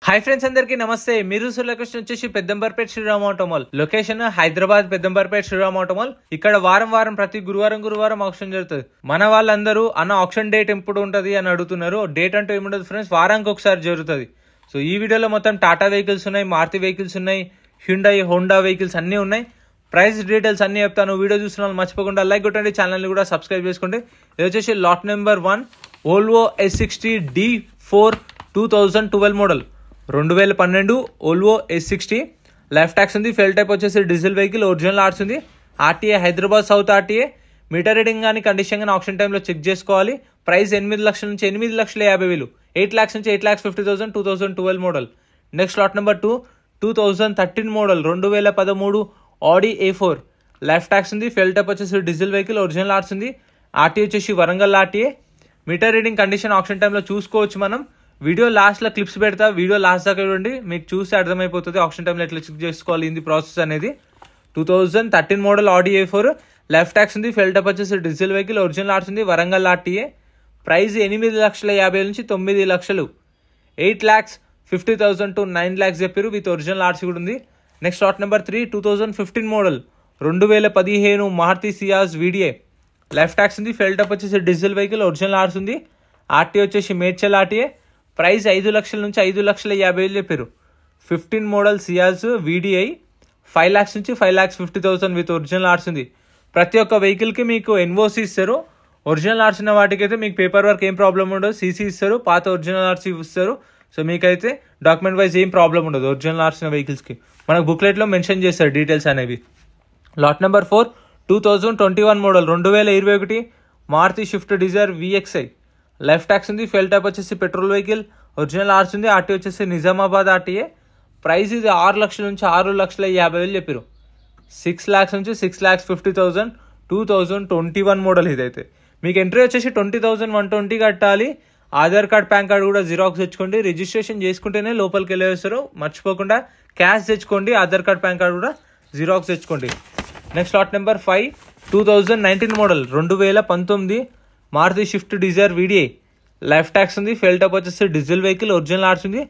Hi friends, అందరికీ నమస్తే. మీరు లొకేషన్ వచ్చేసి Peddamberpet Sriram auto mall. Location Hyderabad Peddamberpet Sriram auto mall. ఇక్కడ వారం ప్రతి గురువారం ఆప్షన్ జరుగుతుంది. మన వాళ్ళందరూ అన్న ఆప్షన్ డేట్ ఎప్పుడు ఉంటుంది అని అడుగుతున్నారు. డేట్ అంటే ఏముండదు ఫ్రెండ్స్, వారానికి ఒకసారి జరుగుతుంది. సో ఈ వీడియోలో మొత్తం టాటా వెహికల్స్ ఉన్నాయి, మారుతి వెహికల్స్ ఉన్నాయి, హ్యుండై హోండా వెహికల్స్ అన్నీ ఉన్నాయి. ప్రైస్ డీటెయిల్స్ అన్ని చెప్తాను. వీడియో చూసిన వాళ్ళు మర్చిపోకుండా లైక్ కొట్టండి, ఛానల్ని కూడా సబ్స్క్రైబ్ చేసుకోండి. ఇది వచ్చేసి lot number 1 Volvo S60 D4 2012 model. 2012 Volvo S60. Life tax ఉంది. ఫెల్ టైప్ వచ్చేసి డీజిల్ వెహికల్, ఒరిజినల్ ఆర్ట్స్ ఉంది. RTA Hyderabad south RTA. Meter reading కానీ కండిషన్ కానీ ఆప్షన్ టైంలో చెక్ చేసుకోవాలి. ప్రైస్ 8 లక్షల నుంచి 8,50,000, 8 lakhs నుంచి 8,50,000 2012 model. Next lot number 2 2013 model 2013 ఆడి A4. లైఫ్ ట్యాక్స్ ఉంది. ఫెల్ టైప్ వచ్చేసి డీజిల్ వెహికల్, ఒరిజినల్ ఆర్ట్స్ ఉంది. ఆర్టీఏ వచ్చేసి Warangal RTA. Meter reading condition option టైంలో చూసుకోవచ్చు. మనం వీడియో లాస్ట్లో క్లిప్స్ పెడతా, వీడియో లాస్ట్ దాకా చూడండి, మీకు చూసి అర్థమైపోతుంది ఆప్షన్ టైంలో ఎట్లా చెక్ చేసుకోవాలి ఇది ప్రాసెస్ అనేది. 2013 model Audi A4. Life tax ఉంది. ఫెల్ టైప్ వచ్చేసి డీజిల్ వెహికల్, ఒరిజినల్ ఆర్ట్స్ ఉంది. వరంగల్ ఆర్టీఏ. ప్రైస్ 8,50,000 నుంచి 9 లక్షలు. 8,50,000 to 9 lakhs చెప్పారు. విత్ ఒరిజినల్ ఆర్ట్స్ కూడా ఉంది. Next lot number 3 2015 model 2015 Maruti Ciaz VDA. Life tax ఉంది. ఫెల్ టైప్ వచ్చేసి డీజిల్ వెహికల్, ఒరిజినల్ ఆర్ట్స్ ఉంది. ఆర్టీఏ వచ్చేసి మేడ్చల్ ఆర్టీఏ. ప్రైస్ 5 లక్షల నుంచి 5,50,000 చెప్పారు. 15 మోడల్ సియాజ్ VDI. 5 lakhs నుంచి 5,50,000 విత్ ఒరిజినల్ ఆర్ట్స్ ఉంది. ప్రతి ఒక్క వెహికల్కి మీకు ఎన్ఓసి ఇస్తారు. ఒరిజినల్ ఆర్ట్స్ ఉన్న వాటికైతే మీకు పేపర్ వర్క్ ఏం ప్రాబ్లం ఉండదు. సీసీ ఇస్తారు, పాత ఒరిజినల్ ఆర్ట్స్ ఇస్తారు. సో మీకైతే డాక్యుమెంట్ వైజ్ ఏం ప్రాబ్లం ఉండదు. ఒరిజినల్ ఆర్ట్స్ ఉన్న వెహికల్స్కి మనకు బుక్లెట్లో మెన్షన్ చేస్తారు డీటెయిల్స్ అనేవి. Lot number 4 2021 model 2021 Maruti Swift Dzire VXI. Life tax ఉంది. ఫెల్ టైప్ వచ్చేసి పెట్రోల్ వెహికల్, ఒరిజినల్ ఆర్ట్స్ ఉంది. ఆర్టీ వచ్చేసి నిజామాబాద్ ఆర్టీఏ. ప్రైస్ ఇది 6 లక్షల నుంచి 6,50,000 చెప్పారు. 6 lakhs నుంచి 6,50,000 2021 మోడల్. ఇదైతే మీకు ఎంట్రీ వచ్చేసి 20,120 కట్టాలి. ఆధార్ కార్డ్, పాన్ కార్డ్ కూడా జిరాక్స్ తెచ్చుకోండి. రిజిస్ట్రేషన్ చేసుకుంటేనే లోపలికి వెళ్ళేస్తారు. మర్చిపోకుండా క్యాష్ తెచ్చుకోండి. ఆధార్ కార్డ్, పాన్ కార్డ్ కూడా జిరాక్స్ తెచ్చుకోండి. Next lot number 5 2019 model 2019 Maruti Swift Dzire VDI. Life tax ఉంది. ఫెల్ టైప్ వచ్చేసి డీజిల్ వెహికల్, ఒరిజినల్ ఆర్ట్స్ ఉంది.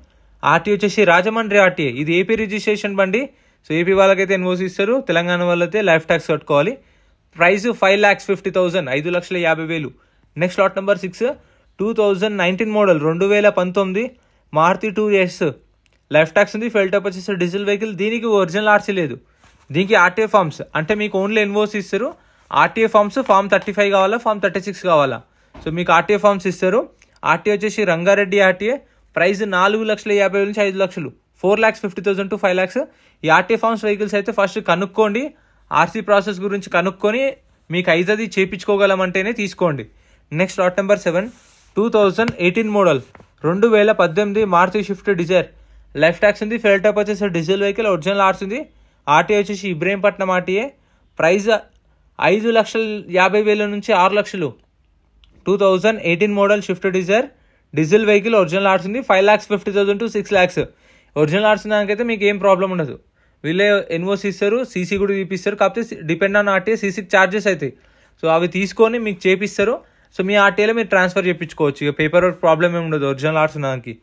ఆర్టీ వచ్చేసి రాజమండ్రి ఆర్టీఏ. ఇది ఏపీ రిజిస్ట్రేషన్ బండి. సో ఏపీ వాళ్ళకైతే ఎన్ఓసి ఇస్తారు, తెలంగాణ వాళ్ళైతే లైఫ్ ట్యాక్స్ కట్టుకోవాలి. Price 5,50,000, 5,50,000. Next lot number 6 2019 model 2019 Maruti 2S. Life tax ఉంది. ఫెల్ టైప్ వచ్చేసి డీజిల్ వెహికల్. దీనికి ఒరిజినల్ ఆర్ట్స్ లేదు. దీనికి ఆర్టీఏ ఫార్మ్స్, అంటే మీకు ఓన్లీ ఎన్ఓసి ఇస్తారు. ఆర్టీఏ ఫార్మ్స్ ఫామ్ 35 కావాలా, ఫామ్ 36 కావాలా. సో మీకు ఆర్టీఏ ఫార్మ్స్ ఇస్తారు. ఆర్టీఏ వచ్చేసి రంగారెడ్డి ఆర్టీఏ. ప్రైస్ 4,50,000 నుంచి 5 లక్షలు, 4,50,000 to 5 lakhs. ఈ ఆర్టీఏ ఫార్మ్స్ వెహికల్స్ అయితే ఫస్ట్ కనుక్కోండి. ఆర్సీ ప్రాసెస్ గురించి కనుక్కొని మీకు ఐదది చేయించుకోగలమంటేనే తీసుకోండి. Next lot number 7 2018 model 2018 Maruti Swift Dzire. Life tax ఉంది. ఫెల్ టైప్ వచ్చేసి డీజిల్ వెహికల్, ఒరిజినల్ ఆర్ట్స్ ఉంది. ఆర్టీఏ వచ్చేసి ఇబ్రహీంపట్నం ఆర్టీఏ. ప్రైస్ 5,50,000 నుంచి 6 లక్షలు. 2018 model Swift Dzire, diesel vehicle, original arts ఉంది. 5,50,000 to 6 lakhs. ఒరిజినల్ ఆర్ట్స్ దానికైతే మీకు ఏం ప్రాబ్లం ఉండదు. వీళ్ళే ఎన్ఓసి ఇస్తారు, సీసీ కూడా తీపిస్తారు. కాకపోతే డిపెండ్ ఆన్ ఆర్టీఏ సీసీకి ఛార్జెస్ అవుతాయి. సో అవి తీసుకొని మీకు చేపిస్తారు. సో మీ ఆర్టీఏలో మీరు ట్రాన్స్ఫర్ చేయించుకోవచ్చు. ఇక పేపర్ వర్క్ ప్రాబ్లం ఏమి ఉండదు ఒరిజినల్ ఆర్ట్స్ దానికి.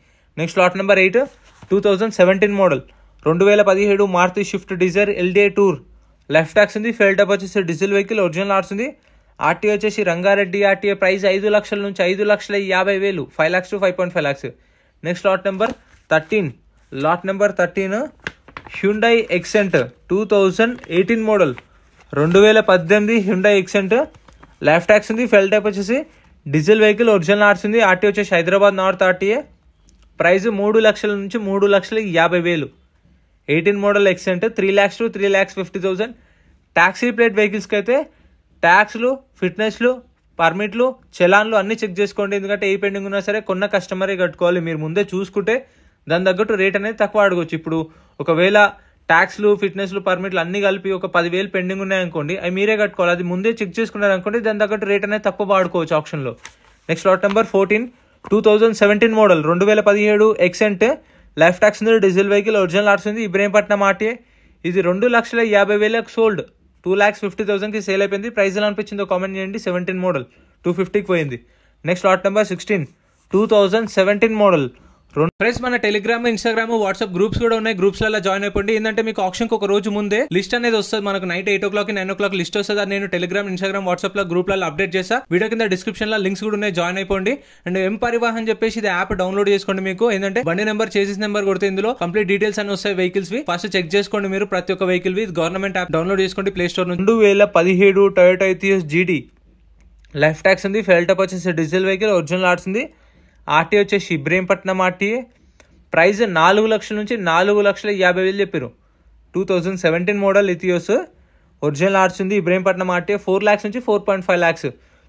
Next lot number 8 2017 model 2017 Maruti Swift Dzire LDA tour. Life tax ఉంది. ఫెల్ టైప్ వచ్చేసి డీజిల్ వెహికల్, ఒరిజినల్ ఆర్ట్స్ ఉంది. ఆర్టీఏ వచ్చేసి రంగారెడ్డి ఆర్టీఏ. ప్రైస్ 5 లక్షల నుంచి 5,50,000, 5 lakhs to 5.5 lakhs. Next lot number 13 Hyundai Xcent 2018 model 2018 Hyundai Xcent. Life tax ఉంది. Fuel type వచ్చేసి diesel vehicle, original arts ఉంది. RT వచ్చేసి హైదరాబాద్ నార్త్ ఆర్టీఏ. ప్రైస్ 3 లక్షల నుంచి 3,50,000. 18 model Xcent 3 lakhs to 3,50,000. Taxi plate వెహికల్స్కి అయితే ట్యాక్స్లు, ఫిట్నెస్లు, పర్మిట్లు, చలాన్లు అన్నీ చెక్ చేసుకోండి. ఎందుకంటే ఏ పెండింగ్ ఉన్నా సరే కొన్న కస్టమరే కట్టుకోవాలి. మీరు ముందే చూసుకుంటే దాని తగ్గట్టు రేట్ అనేది తక్కువ అడగవచ్చు. ఇప్పుడు ఒకవేళ ట్యాక్స్లు, ఫిట్నెస్లు, పర్మిట్లు అన్నీ కలిపి ఒక 10,000 పెండింగ్ ఉన్నాయనుకోండి, అవి మీరే కట్టుకోవాలి. అది ముందే చెక్ చేసుకున్నారు అనుకోండి, దాని తగ్గట్టు రేట్ అనేది తక్కువ వాడుకోవచ్చు ఆప్షన్లో. Next lot number 14 2017 model 2017 Xcent. Life tax ఉంది. డీజిల్ వెహికల్, ఒరిజినల్ ఆర్ట్స్ ఉంది. ఇబ్రహీంపట్నం ఆర్టీఏ. ఇది 2,50,000 సోల్డ్. 2,50,000కి సేల్ అయిపోయింది. ప్రైస్ ఎలా అనిపించిందో కామెంట్ చేయండి. 17 మోడల్ 250కి పోయింది. Next lot number 16 2017 model friends మన టెలిగ్రామ్, ఇన్స్టాగ్రామ్, వాట్సాప్ గ్రూప్స్ కూడా ఉన్నాయి. గ్రూప్స్ లలో జాయిన్ అయిపోండి. ఏంటంటే మీకు ఆప్షన్ ఒక రోజు ముందే లిస్ట్ అనేది వస్తుంది. మనకు నైట్ 8 o'clock 9 o'clock లిస్ట్ వస్తుంది. నేను టెలిగ్రామ్, ఇన్స్టాగ్రామ్, వాట్సాప్ లో గ్రూప్లలో అప్డేట్ చేస్తా. వీడియో కింద డిస్క్రిప్షన్ లో లింక్స్ కూడా ఉన్నాయి, జాయిన్ అయిపోండి. అండ్ ఎం పరివాహన్ చెప్పేసి ఇది యాప్ డౌన్లోడ్ చేసుకోండి. మీకు ఏంటంటే బండి నెంబర్, చేసిస్ నెంబర్ కొడితే ఇందులో కంప్లీట్ డీటెయిల్స్ అని వస్తాయి వెహికల్స్ వి. ఫస్ట్ చెక్ చేసుకోండి మీరు ప్రతి ఒక్క వెహికల్ వి. గవర్నమెంట్ యాప్ డౌన్లోడ్ చేసుకోండి ప్లే స్టోర్ నుంచి. 2017 టొయోటా ఎథియోస్ GD లైఫ్ ట్యాక్స్ ఉంది. ఫెయిల్ టప్ వచ్చేసి డీజిల్ వెహికల్, ఒరిజినల్ ఆర్ట్స్ ఉంది. ఆర్టీ వచ్చేసి ఇబ్రహీంపట్నం ఆర్టీఏ. ప్రైస్ 4 లక్షల నుంచి 4,50,000 చెప్పారు. 2017 మోడల్ ఇథియోస్, ఒరిజినల్ ఆర్ట్స్ ఉంది. ఇబ్రహీంపట్నం ఆర్టీఏ 4 lakhs నుంచి 4.5 lakhs.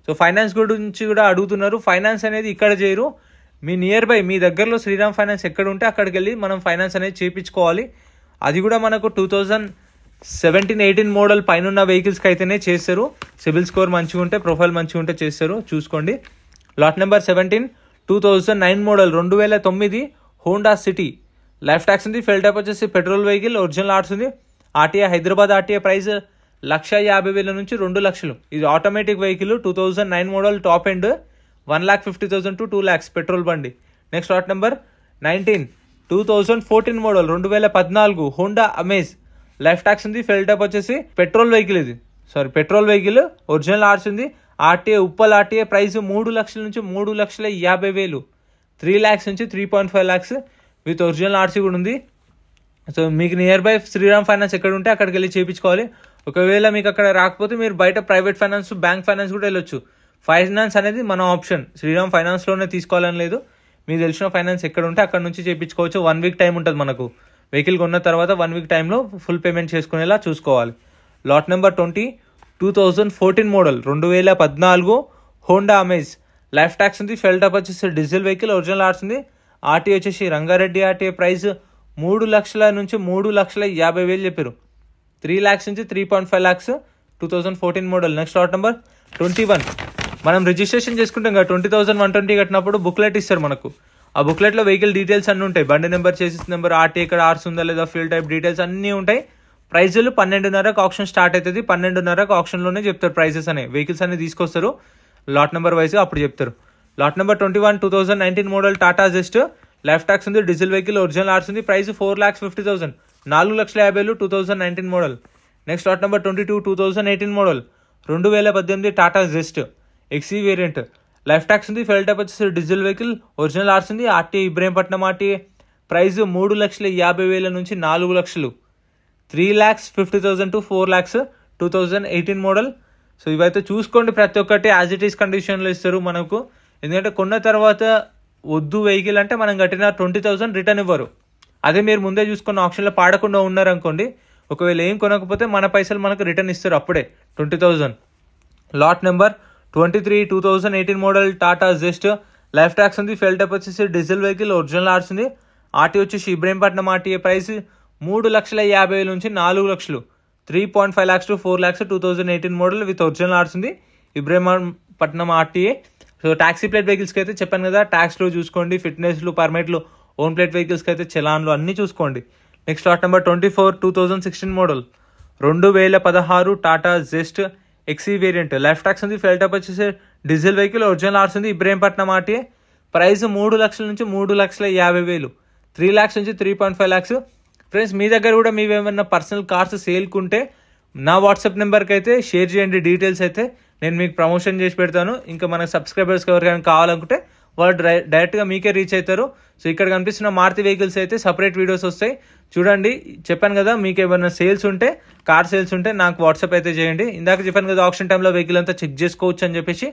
సో ఫైనాన్స్ గురించి కూడా అడుగుతున్నారు. ఫైనాన్స్ అనేది ఇక్కడ చేయరు, మీ నియర్ బై మీ దగ్గరలో శ్రీరామ్ ఫైనాన్స్ ఎక్కడ ఉంటే అక్కడికి వెళ్ళి మనం ఫైనాన్స్ అనేది చేయించుకోవాలి. అది కూడా మనకు 2017-18 మోడల్ పైన ఉన్న వెహికల్స్కి అయితేనే చేస్తారు. సిబిల్ స్కోర్ మంచిగా ఉంటే, ప్రొఫైల్ మంచిగా ఉంటే చేస్తారు, చూసుకోండి. Lot number 17 2009 model 2009 Honda City life tax ఉంది. ఫెయిల్ టైప్ వచ్చేసి పెట్రోల్ వెహికల్, ఒరిజినల్ ఆర్ట్స్ ఉంది. RTA Hyderabad RTA. ప్రైస్ 1,50,000 నుంచి 2 లక్షలు. ఇది automatic vehicle, 2009 model, top end 1,50,000 to 2 lakhs petrol బండి. Next lot number 19 2014 model 2014 Honda Amaze life tax ఉంది. Fuel type వచ్చేసి petrol vehicle, ఇది పెట్రోల్ వెహికల్, ఒరిజినల్ ఆర్ట్స్ ఉంది. RTA Uppal RTA. Price 3 లక్షల నుంచి 3,50,000, 3 lakhs నుంచి 3.5 lakhs విత్ ఒరిజినల్ ఆర్సీ కూడా ఉంది. సో మీకు నియర్ బై శ్రీరామ్ ఫైనాన్స్ ఎక్కడ ఉంటే అక్కడికి వెళ్ళి చేయించుకోవాలి. ఒకవేళ మీకు అక్కడ రాకపోతే మీరు బయట ప్రైవేట్ ఫైనాన్స్, బ్యాంక్ ఫైనాన్స్ కూడా వెళ్ళొచ్చు. ఫైనాన్స్ అనేది మన ఆప్షన్, శ్రీరామ్ ఫైనాన్స్లోనే తీసుకోవాలని లేదు. మీకు తెలిసిన ఫైనాన్స్ ఎక్కడ ఉంటే అక్కడ నుంచి చేయించుకోవచ్చు. 1 week టైం ఉంటుంది మనకు. వెహికల్ కొన్న తర్వాత 1 week టైంలో ఫుల్ పేమెంట్ చేసుకునేలా చూసుకోవాలి. Lot number 20 2014 model 2014 Honda Amaze life tax ఉంది. ఫెయిల్ టప్ వచ్చేసి డీజిల్ వెహికల్, ఒరిజినల్ ఆర్ట్స్ ఉంది. ఆర్టీ వచ్చేసి రంగారెడ్డి ఆర్టీఏ. ప్రైస్ 3 లక్షల నుంచి 3,50,000 చెప్పారు. 3 lakhs నుంచి 3.5 lakhs 2014 model. Next lot number 21 మనం రిజిస్ట్రేషన్ చేసుకుంటాం కదా, 20,120 కట్టినప్పుడు బుక్లెట్ ఇస్తారు మనకు. ఆ బుక్లెట్లో వెహికల్ డీటెయిల్స్ అన్నీ ఉంటాయి. బండి నెంబర్, చేసిస్ నెంబర్, ఆర్టీ ఎక్కడ ఆర్స్ ఉందా లేదా, ఫీల్ టైప్ డీటెయిల్స్ అన్నీ ఉంటాయి. ప్రైజులు 12:30కు ఆప్షన్ స్టార్ట్ అవుతుంది. 12:30కు ఆప్షన్లోనే చెప్తారు ప్రైజెస్ అనేవి. వెహికల్స్ అన్ని తీసుకొస్తారు లాట్ నెంబర్ వైజ్, అప్పుడు చెప్తారు. Lot number 21 2019 model Tata Zest life tax ఉంది. డీజిల్ వెహికల్, ఒరిజినల్ ఆర్ట్స్ ఉంది. Price 4,50,000, 4,50,000 2019 model. Next lot number 22 2018 model 2018 Tata Zest XE variant life tax ఉంది. ఫెయిల్ టైప్ వచ్చేసి డీజిల్ వెహికల్, ఒరిజినల్ ఆర్ట్స్ ఉంది. RTA Ibrahimpatnam RTA. Price 3,50,000 నుంచి 4 లక్షలు, 3,50,000 to 4 lakhs 2018 model. So ఇవైతే చూసుకోండి. ప్రతి ఒక్కటి యాజ్ ఇట్ ఈస్ కండిషన్లో ఇస్తారు మనకు. ఎందుకంటే కొన్న తర్వాత వద్దు వెహికల్ అంటే మనం కట్టిన 20,000 రిటర్న్ ఇవ్వరు. అదే మీరు ముందే చూసుకున్న ఆప్షన్లో పాడకుండా ఉన్నారనుకోండి, ఒకవేళ ఏం కొనకపోతే మన పైసలు మనకు రిటర్న్ ఇస్తారు అప్పుడే 20,000. Lot number 23 2018 model Tata Zest life tax ఉంది. ఫెయిల్ టైప్ వచ్చేసి డీజిల్ వెహికల్, ఒరిజినల్ ఆర్ట్స్ ఉంది. ఆర్టీ వచ్చేసి ఇబ్రహీంపట్నం ఆర్టీఏ. ప్రైస్ 3,50,000 నుంచి 4 లక్షలు, 3.5 lakhs to 4 lakhs 2018 model with original arts ఉంది. Ibrahimpatnam RTA. So taxi plate వెహికల్స్కి అయితే చెప్పాను కదా, ట్యాక్స్లో చూసుకోండి, ఫిట్నెస్లు, పర్మిట్లు, ఓన్ ప్లేట్ వెహికల్స్కి అయితే చలాన్లు అన్నీ చూసుకోండి. Next lot number 24 2016 model 2016 Tata Zest XE variant life tax ఉంది. ఫెయిల్ టైప్ వచ్చేసి డీజిల్ వెహికల్, ఒరిజినల్ ఆర్ట్స్ ఉంది. ఇబ్రహీంపట్నం ఆర్టీఏ. ప్రైస్ 3 లక్షల నుంచి 3,50,000, 3 lakhs నుంచి 3.5 lakhs. ఫ్రెండ్స్ మీ దగ్గర కూడా మీవేమన్నా పర్సనల్ కార్స్ సేల్కుంటే నా వాట్సాప్ నెంబర్కి అయితే షేర్ చేయండి డీటెయిల్స్. అయితే నేను మీకు ప్రమోషన్ చేసి పెడతాను. ఇంకా మన సబ్స్క్రైబర్స్కి ఎవరికైనా కావాలనుకుంటే వాళ్ళు డైరెక్ట్గా మీకే రీచ్ అవుతారు. సో ఇక్కడ కనిపిస్తున్న మారుతి వెహికల్స్ అయితే సపరేట్ వీడియోస్ వస్తాయి చూడండి. చెప్పాను కదా, మీకు ఏమైనా సేల్స్ ఉంటే, కార్ సేల్స్ ఉంటే నాకు వాట్సాప్ అయితే చేయండి. ఇందాక చెప్పాను కదా ఆప్షన్ టైంలో వెహికల్ అంతా చెక్ చేసుకోవచ్చు అని చెప్పేసి.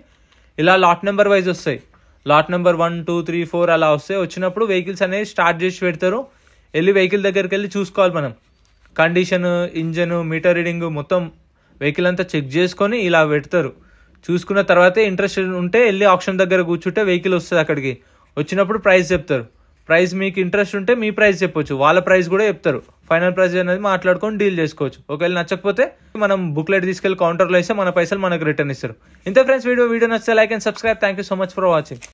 ఇలా లాట్ నెంబర్ వైజ్ వస్తాయి. లాట్ నెంబర్ 1 2 3 4 అలా వస్తాయి. వచ్చినప్పుడు వెహికల్స్ అనేది స్టార్ట్ చేసి పెడతారు. వెళ్ళి వెహికల్ దగ్గరికి వెళ్ళి చూసుకోవాలి మనం. కండిషన్, ఇంజన్, మీటర్ రీడింగ్ మొత్తం వెహికల్ అంతా చెక్ చేసుకొని ఇలా పెడతారు. చూసుకున్న తర్వాతే ఇంట్రెస్ట్ ఉంటే వెళ్ళి ఆప్షన్ దగ్గర కూర్చుంటే వెహికల్ వస్తుంది. అక్కడికి వచ్చినప్పుడు ప్రైస్ చెప్తారు. ప్రైస్ మీకు ఇంట్రెస్ట్ ఉంటే మీ ప్రైస్ చెప్పొచ్చు, వాళ్ళ ప్రైస్ కూడా చెప్తారు. ఫైనల్ ప్రైస్ అనేది మాట్లాడుకొని డీల్ చేసుకోవచ్చు. ఒకవేళ నచ్చకపోతే మనం బుక్లెట్ తీసుకెళ్ళి కౌంటర్లో వేస్తే మన పైసలు మనకు రిటర్న్ ఇస్తారు. ఇంతే ఫ్రెండ్స్, వీడియో నచ్చితే like and subscribe. Thank you so much for watching.